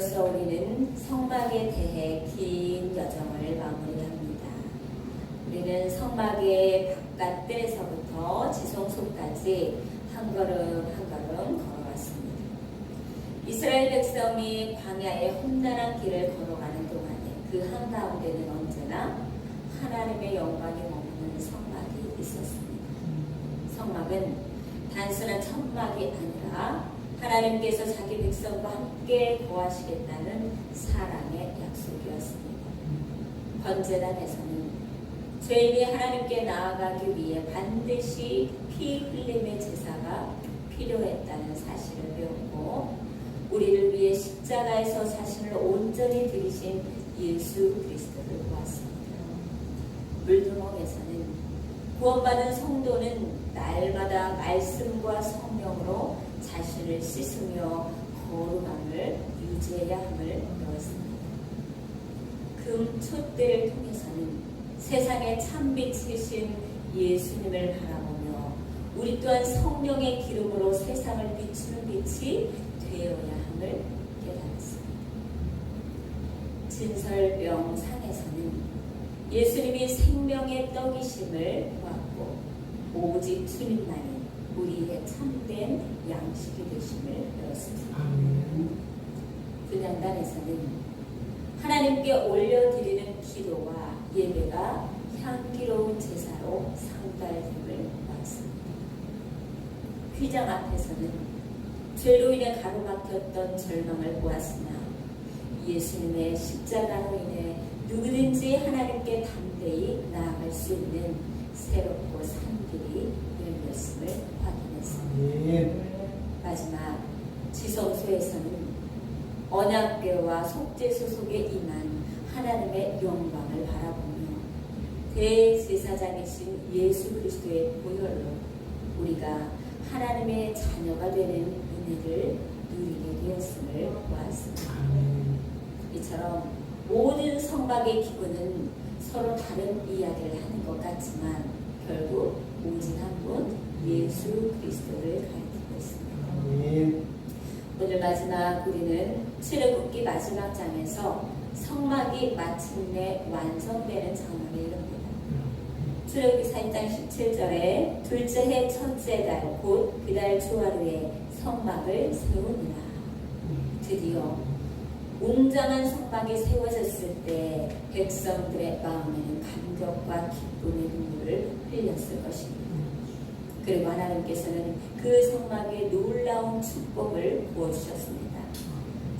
이로써 우리는 성막에 대해 긴 여정을 마무리합니다. 우리는 성막의 바깥뜰에서부터 지성소까지 한 걸음 한 걸음 걸어갔습니다. 이스라엘 백성이 광야의 험난한 길을 걸어가는 동안에 그 한가운데는 언제나 하나님의 영광이 머무는 성막이 있었습니다. 성막은 단순한 천막이 아니라 하나님께서 자기 백성과 함께 거하시겠다는 사랑의 약속이었습니다. 번제단에서는 죄인이 하나님께 나아가기 위해 반드시 피 흘림의 제사가 필요했다는 사실을 배웠고, 우리를 위해 십자가에서 자신을 온전히 드리신 예수 그리스도를 보았습니다. 물두멍에서는 구원받은 성도는 날마다 말씀과 성령으로 자신을 씻으며 거룩함을 유지해야 함을 배웠습니다. 금촛대를 통해서는 세상의 참빛이신 예수님을 바라보며 우리 또한 성령의 기름으로 세상을 비추는 빛이 되어야 함을 깨달았습니다. 진설병상에서는 예수님이 생명의 떡이심을 보았고, 오직 주님만이 우리의 참된 양식이 되심을 배웠습니다. 분향단에서는 하나님께 올려드리는 기도와 예배가 향기로운 제사로 상달됨을 보았습니다. 휘장 앞에서는 죄로 인해 가로막혔던 절망을 보았으나 예수님의 십자가로 인해 누구든지 하나님께 담대히 나아갈 수 있는 새롭고 산 길이 열렸음을 확인했습니다. 마지막 지성소에서는 언약궤와 속죄소 속에 임한 하나님의 영광을 바라보며 대제사장이신 예수 그리스도의 보혈로 우리가 하나님의 자녀가 되는 은혜를 누리게 되었음을 보았습니다. 이처럼 모든 성막의 기구는 서로 다른 이야기를 하는 것 같지만 결국 오직 한 분 예수 그리스도를 가리키고 있습니다. 오늘 마지막 우리는 출애굽기 마지막 장에서 성막이 마침내 완성되는 장면에 이릅니다. 출애굽기 4장 17절에 둘째 해 첫째 달 곧 그 달 초하루에 성막을 세우니라. 드디어 웅장한 성막이 세워졌을 때 백성들의 마음에는 감격과 기쁨의 눈물을 흘렸을 것입니다. 그리고 하나님께서는 그 성막에 놀라운 축복을 부어주셨습니다.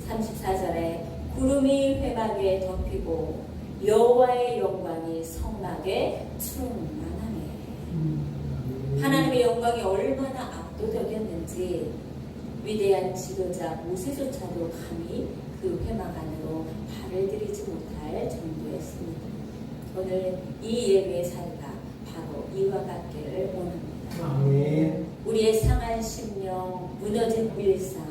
34절에 구름이 회막에 덮이고 여호와의 영광이 성막에 충만하네. 하나님의 영광이 얼마나 압도적이었는지 위대한 지도자 모세조차도 감히 그 회막 안으로 발을 들이지 못할 정도였습니다. 오늘 이 예배의 사리가 바로 이와 같기를 원합니다. 우리의 상한 심령, 무너진 일상,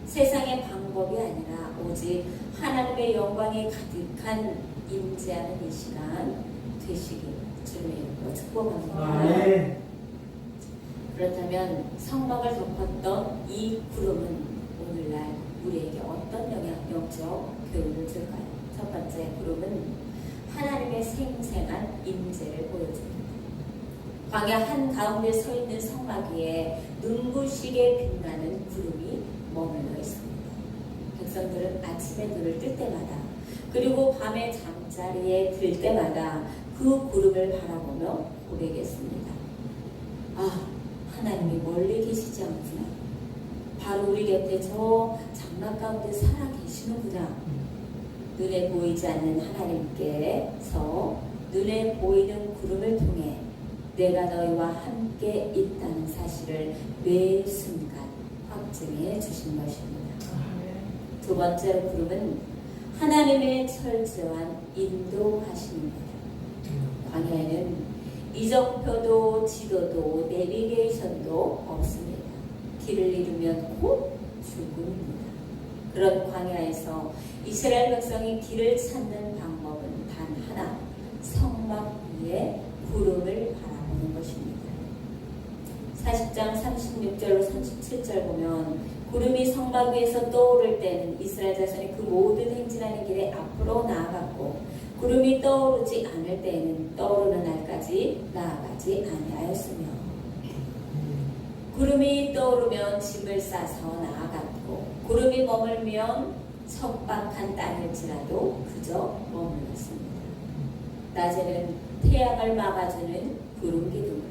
세상의 방법이 아니라 오직 하나님의 영광이 가득한 임재하는 이 시간 되시길 주님의 이름으로 축복합니다. 그렇다면 성막을 덮었던 이 구름은 오늘날 우리에게 어떤 영향적 교훈을 줄까요? 첫 번째, 구름은 하나님의 생생한 임재를 보여줍니다. 광야 한가운데 서 있는 성막 위에 눈부시게 빛나는 구름이 머물러 있습니다. 백성들은 아침에 눈을 뜰 때마다 그리고 밤에 잠자리에 들 때마다 그 구름을 바라보며 고백했습니다. 아, 하나님이 멀리 계시지 않구나. 바로 우리 곁에 저 장막 가운데 살아 계시는구나. 눈에 보이지 않는 하나님께서 눈에 보이는 구름을 통해 내가 너희와 함께 있다는 사실을 매 순간 확증해 주신 것입니다. 두 번째로 구름은 하나님의 철저한 인도하심입니다. 광야에는 이정표도 지도도 내비게이션도 없습니다. 길을 잃으면 곧 죽음입니다. 그런 광야에서 이스라엘 백성이 길을 찾는 방법은 단 하나, 성막 위에 구름을 바라보는 것입니다. 40장 36절로 37절 보면 구름이 성막 위에서 떠오를 때는 이스라엘 이스라엘 자손이 그 모든 행진하는 길에 앞으로 나아갔고 구름이 떠오르지 않을 때에는 떠오르는 날까지 나아가지 아니하였으며 구름이 떠오르면 짐을 싸서 나아갔고 구름이 머물면 석박한 땅일지라도 그저 머물렀습니다. 낮에는 태양을 막아주는 구름 기둥으로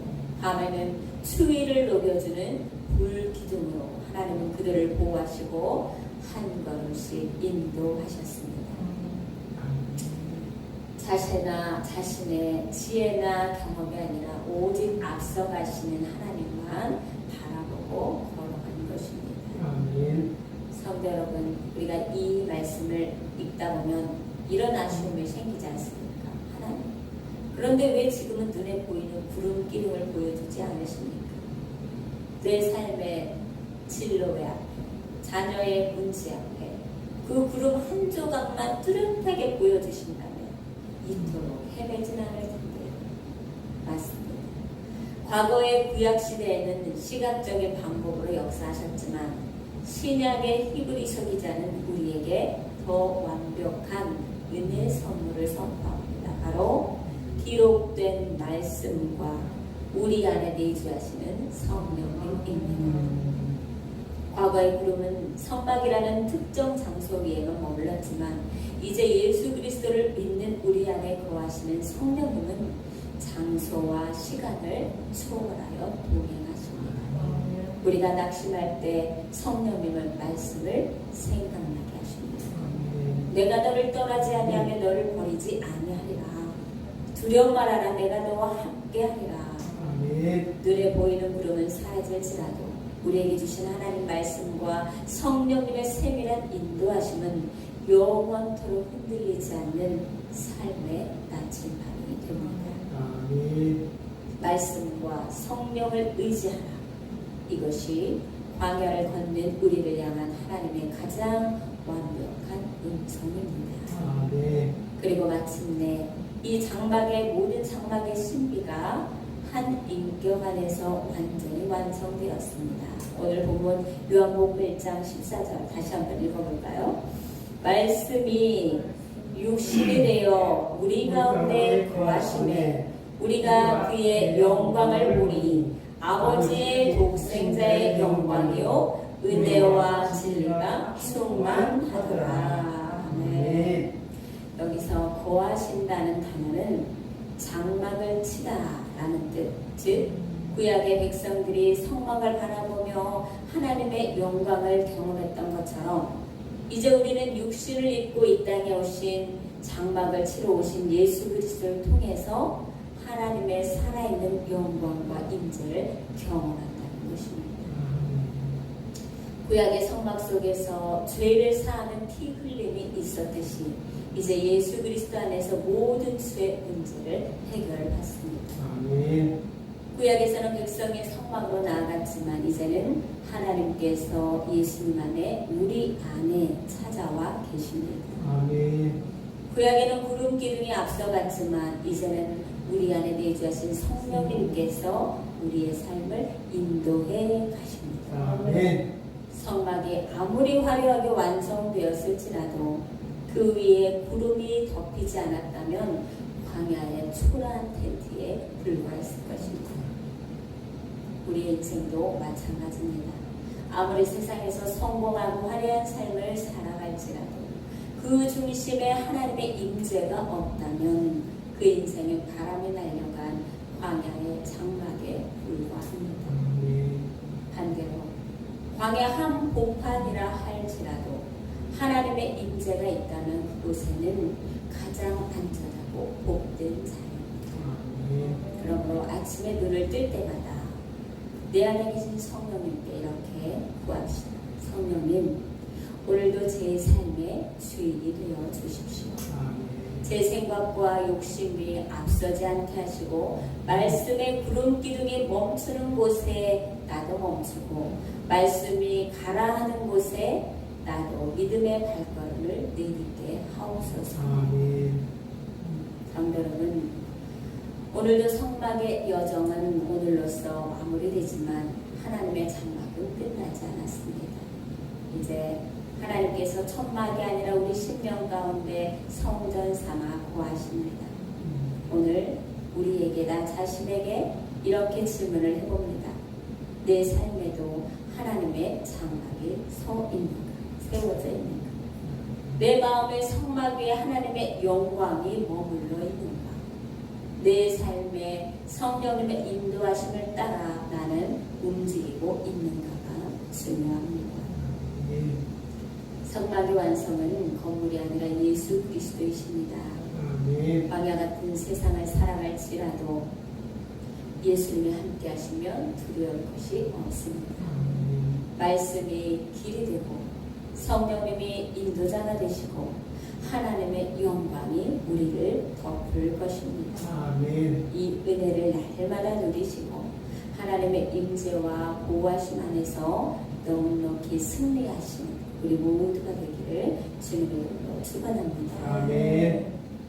밤에는 추위를 녹여주는 불 기둥으로 하나님은 그들을 보호하시고 한 걸음씩 인도하셨습니다. 자신의 지혜나 경험이 아니라 오직 앞서가시는 하나님만 바라보고 걸어가는 것입니다. 아멘. 성도 여러분, 우리가 이 말씀을 읽다 보면 이런 아쉬움이 생기지 않습니까? 하나님, 그런데 왜 지금은 눈에 보이는 구름 기둥을 보여주지 않으십니까? 내 삶의 진로의 앞에, 자녀의 문제 앞에 그 구름 한 조각만 뚜렷하게 보여주신다면 이토록 헤매진 않을 텐데. 맞습니다. 과거의 구약시대에는 시각적인 방법으로 역사하셨지만 신약의 히브리서 기자는 우리에게 더 완벽한 은혜의 선물을 선포합니다. 바로 기록된 말씀과 우리 안에 내주하시는 성령님입니다. 과거의 구름은 성막이라는 특정 장소 위에만 머물렀지만 이제 예수 그리스도를 믿는 우리 안에 거하시는 성령님은 장소와 시간을 초월하여 동행하십니다. 우리가 낙심할 때 성령님은 말씀을 생각나게 하십니다. 내가 너를 떠나지 아니하며 너를 버리지 아니하리라. 두려워 말하라. 내가 너와 함께하리라. 눈에 보이는 구름은 사라질지라도 우리에게 주신 하나님 말씀과 성령님의 세밀한 인도하심은 영원토록 흔들리지 않는 삶의 나침반이 됩니다. 말씀과 성령을 의지하라. 이것이 광야를 걷는 우리를 향한 하나님의 가장 완벽한 음성입니다. 그리고 마침내 이 장막의 모든 장막의 신비가 한 인격 안에서 완전히 완성되었습니다. 오늘 본문 요한복음 1장 14절 다시 한번 읽어볼까요? 말씀이 육신이 되어 우리 가운데 거하심에 우리가 그의 영광을 보니 아버지의 독생자의 영광이요 은혜와 진리가 충만하더라. 네. 여기서 거하신다는 단어는 장막을 치다라는 뜻, 즉 구약의 백성들이 성막을 바라보며 하나님의 영광을 경험했던 것처럼 이제 우리는 육신을 입고 이 땅에 오신 장막을 치러 오신 예수 그리스도를 통해서 하나님의 살아있는 영광과 임재를 경험한다는 것입니다. 구약의 성막 속에서 죄를 사하는 피 흘림이 있었듯이 이제 예수 그리스도 안에서 모든 죄 문제를 해결받습니다. 구약에서는 백성이 성막으로 나아갔지만 이제는 하나님께서 예수님 안에 우리 안에 찾아와 계십니다. 구약에는 구름 기둥이 앞서갔지만 이제는 우리 안에 내주하신 성령님께서 우리의 삶을 인도해 가십니다. 성막이 아무리 화려하게 완성되었을지라도 그 위에 구름이 덮이지 않았다면 광야의 초라한 텐트에 불과했을 것입니다. 우리의 인생도 마찬가지입니다. 아무리 세상에서 성공하고 화려한 삶을 살아갈지라도 그 중심에 하나님의 임재가 없다면 그 인생은 바람에 날려간 광야의 장막에 불과합니다. 반대로 광야 한 복판이라 할지라도 하나님의 임재가 있다면 그곳에는 가장 안전하고 복된 자리입니다. 그러므로 아침에 눈을 뜰 때마다 내 안에 계신 성령님께 이렇게 구합시다. 성령님, 오늘도 제 삶의 주인이 되어 주십시오. 제 생각과 욕심이 앞서지 않게 하시고 말씀의 구름 기둥이 멈추는 곳에 나도 멈추고 말씀이 가라 하는 곳에 나도 믿음의 발걸음을 내딛게 하옵소서. 성도 여러분, 오늘도 성막의 여정은 오늘로써 마무리되지만 하나님의 장막은 끝나지 않았습니다. 이제 하나님께서 천막이 아니라 우리 심령 가운데 성전 삼아 거하십니다. 오늘 우리에게 나 자신에게 이렇게 질문을 해봅니다. 내 삶에도 하나님의 장막이 서 있는가? 세워져 있는가? 내 마음의 성막 위에 하나님의 영광이 머물러 있는가? 내 삶에 성령님의 인도하심을 따라 나는 움직이고 있는가가 중요합니다. 성막의 완성은 건물이 아니라 예수 그리스도이십니다. 광야 같은 세상을 살아갈지라도 예수님이 함께 하시면 두려울 것이 없습니다. 말씀이 길이 되고 성령님이 인도자가 되시고 하나님의 영광이 우리를 덮을 것입니다. 이 은혜를 날마다 누리시고 하나님의 임재와 보호하심 안에서 넉넉히 승리하시는 우리 모두가 되기를 주님의 이름으로 축원합니다.